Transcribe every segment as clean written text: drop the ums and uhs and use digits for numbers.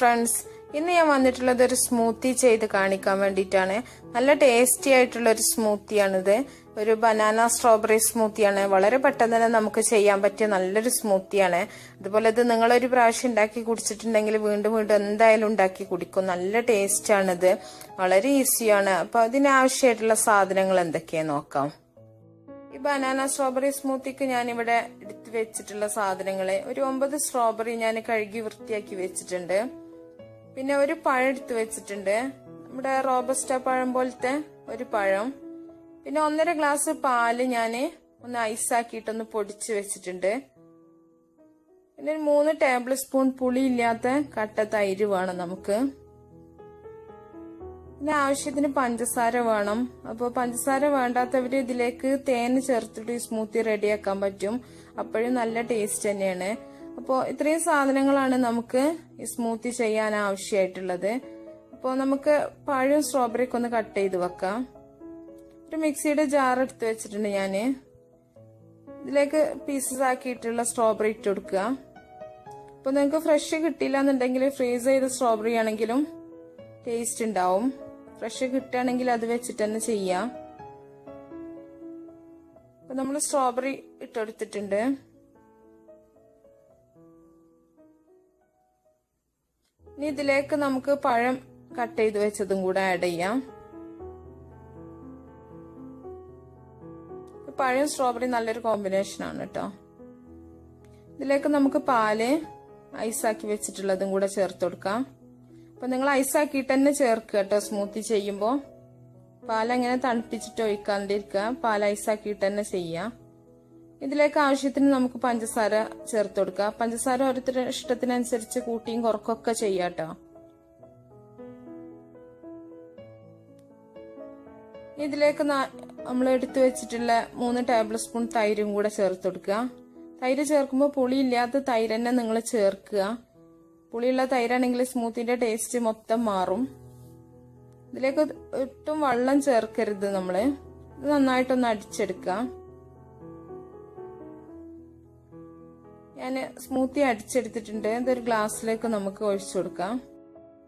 Friends, ഇന്ന് ഞാൻ വന്നിട്ടുള്ളത് ഒരു സ്മൂത്തി ചെയ്ത് കാണിക്കാൻ വേണ്ടിയിട്ടാണ്. നല്ല ടേസ്റ്റി ആയിട്ടുള്ള ഒരു സ്മൂത്തിയാണിത്. ഒരു ബനാന സ്ട്രോബെറി സ്മൂത്തിയാണ്. വളരെ പെട്ടെന്ന് തന്നെ നമുക്ക് ചെയ്യാൻ പറ്റിയ നല്ലൊരു സ്മൂത്തിയാണ്. അതുപോലെ ഇത് നിങ്ങളൊരു പ്രാവശ്യം ഉണ്ടാക്കി കുടിച്ചിട്ടുണ്ടെങ്കിൽ വീണ്ടും വീണ്ടും എന്തായാലും ഉണ്ടാക്കി കുടിക്കും. നല്ല ടേസ്റ്റ് ആണിത്. വളരെ ഈസിയാണ്. അപ്പൊ അതിനാവശ്യമായിട്ടുള്ള സാധനങ്ങൾ എന്തൊക്കെയാന്ന് നോക്കാം. ഈ ബനാന സ്ട്രോബെറി സ്മൂത്തിക്ക് ഞാൻ ഇവിടെ എടുത്തു വെച്ചിട്ടുള്ള സാധനങ്ങള് ഒരു 9 സ്ട്രോബെറി ഞാൻ കഴുകി വൃത്തിയാക്കി വെച്ചിട്ടുണ്ട്. പിന്നെ ഒരു പഴം എടുത്തു വെച്ചിട്ടുണ്ട്, നമ്മുടെ റോബസ്റ്റ പഴം പോലത്തെ ഒരു പഴം. പിന്നെ 1.5 ഗ്ലാസ് പാല് ഞാൻ ഒന്ന് ഐസാക്കിയിട്ടൊന്ന് പൊടിച്ച് വെച്ചിട്ടുണ്ട്. പിന്നെ ഒരു 3 ടേബിൾ സ്പൂൺ പുളിയില്ലാത്ത കട്ട തൈര് വേണം നമുക്ക്. പിന്നെ ആവശ്യത്തിന് പഞ്ചസാര വേണം. അപ്പോൾ പഞ്ചസാര വേണ്ടാത്തവര് ഇതിലേക്ക് തേൻ ചേർത്തിട്ട് ഈ സ്മൂത്തി റെഡിയാക്കാൻ പറ്റും. അപ്പോഴും നല്ല ടേസ്റ്റ് തന്നെയാണ്. അപ്പോൾ ഇത്രയും സാധനങ്ങളാണ് നമുക്ക് ഈ സ്മൂത്തി ചെയ്യാൻ ആവശ്യമായിട്ടുള്ളത്. അപ്പോൾ നമുക്ക് പഴവും സ്ട്രോബെറിയൊക്കെ ഒന്ന് കട്ട് ചെയ്ത് വെക്കാം. ഒരു മിക്സിയുടെ ജാർ എടുത്ത് വെച്ചിട്ടുണ്ട് ഞാൻ. ഇതിലേക്ക് പീസസ് ആക്കിയിട്ടുള്ള സ്ട്രോബെറി ഇട്ട് കൊടുക്കുക. അപ്പോൾ നിങ്ങൾക്ക് ഫ്രഷ് കിട്ടിയില്ല എന്നുണ്ടെങ്കിൽ ഫ്രീസ് ചെയ്ത സ്ട്രോബെറി ആണെങ്കിലും ടേസ്റ്റ് ഉണ്ടാവും. ഫ്രഷ് കിട്ടുകയാണെങ്കിൽ അത് വെച്ചിട്ട് തന്നെ ചെയ്യാം. അപ്പൊ നമ്മൾ സ്ട്രോബെറി ഇട്ടെടുത്തിട്ടുണ്ട്. ഇനി ഇതിലേക്ക് നമുക്ക് പഴം കട്ട് ചെയ്ത് വെച്ചതും കൂടെ ആഡ് ചെയ്യാം. പഴം സ്ട്രോബെറി നല്ലൊരു കോമ്പിനേഷൻ ആണ് കേട്ടോ. ഇതിലേക്ക് നമുക്ക് പാല് ഐസാക്കി വെച്ചിട്ടുള്ളതും കൂടെ ചേർത്ത് കൊടുക്കാം. അപ്പൊ നിങ്ങൾ ഐസാക്കിയിട്ട് തന്നെ ചേർക്കുക കേട്ടോ. സ്മൂത്തി ചെയ്യുമ്പോൾ പാലങ്ങനെ തണുപ്പിച്ചിട്ട് ഒഴിക്കാണ്ടിരിക്കുക. പാൽ ഐസാക്കിയിട്ട് തന്നെ ചെയ്യാം. ഇതിലേക്ക് ആവശ്യത്തിന് നമുക്ക് പഞ്ചസാര ചേർത്ത് കൊടുക്കുക. പഞ്ചസാര ഓരോരുത്തരുടെ ഇഷ്ടത്തിനനുസരിച്ച് കൂട്ടിയും കുറക്കൊക്കെ ചെയ്യാം കേട്ടോ. ഇതിലേക്ക് നമ്മൾ എടുത്തു വെച്ചിട്ടുള്ള 3 ടേബിൾ സ്പൂൺ തൈരും കൂടെ ചേർത്ത് കൊടുക്കുക. തൈര് ചേർക്കുമ്പോൾ പുളിയില്ലാത്ത തൈര് തന്നെ നിങ്ങൾ ചേർക്കുക. പുളിയുള്ള തൈരാണെങ്കിൽ സ്മൂത്തിന്റെ ടേസ്റ്റ് മൊത്തം മാറും. ഇതിലേക്ക് ഒട്ടും വെള്ളം ചേർക്കരുത്. നമ്മള് ഇത് നന്നായിട്ടൊന്ന് അടിച്ചെടുക്കുക. ഞാൻ സ്മൂത്തി അടിച്ചെടുത്തിട്ടുണ്ട്. ഇതൊരു ഗ്ലാസ്സിലേക്ക് നമുക്ക് ഒഴിച്ചു കൊടുക്കാം.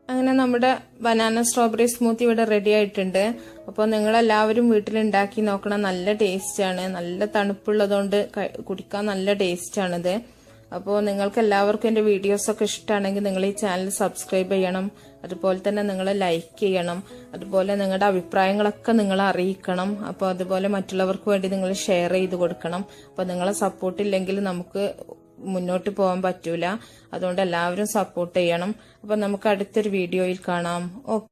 അങ്ങനെ നമ്മുടെ ബനാന സ്ട്രോബെറി സ്മൂത്തി ഇവിടെ റെഡി ആയിട്ടുണ്ട്. അപ്പോൾ നിങ്ങളെല്ലാവരും വീട്ടിലുണ്ടാക്കി നോക്കണം. നല്ല ടേസ്റ്റാണ്. നല്ല തണുപ്പുള്ളതുകൊണ്ട് കുടിക്കാൻ നല്ല ടേസ്റ്റാണിത്. അപ്പോൾ നിങ്ങൾക്ക് എല്ലാവർക്കും എൻ്റെ വീഡിയോസൊക്കെ ഇഷ്ടമാണെങ്കിൽ നിങ്ങൾ ഈ ചാനൽ സബ്സ്ക്രൈബ് ചെയ്യണം. അതുപോലെ തന്നെ നിങ്ങൾ ലൈക്ക് ചെയ്യണം. അതുപോലെ നിങ്ങളുടെ അഭിപ്രായങ്ങളൊക്കെ നിങ്ങൾ അറിയിക്കണം. അപ്പോൾ അതുപോലെ മറ്റുള്ളവർക്ക് വേണ്ടി നിങ്ങൾ ഷെയർ ചെയ്ത് കൊടുക്കണം. അപ്പോൾ നിങ്ങളെ സപ്പോർട്ട് ഇല്ലെങ്കിൽ നമുക്ക് മുന്നോട്ട് പോകാൻ പറ്റൂല. അതുകൊണ്ട് എല്ലാവരും സപ്പോർട്ട് ചെയ്യണം. അപ്പോൾ നമുക്ക് അടുത്തൊരു വീഡിയോയിൽ കാണാം. ഓക്കെ.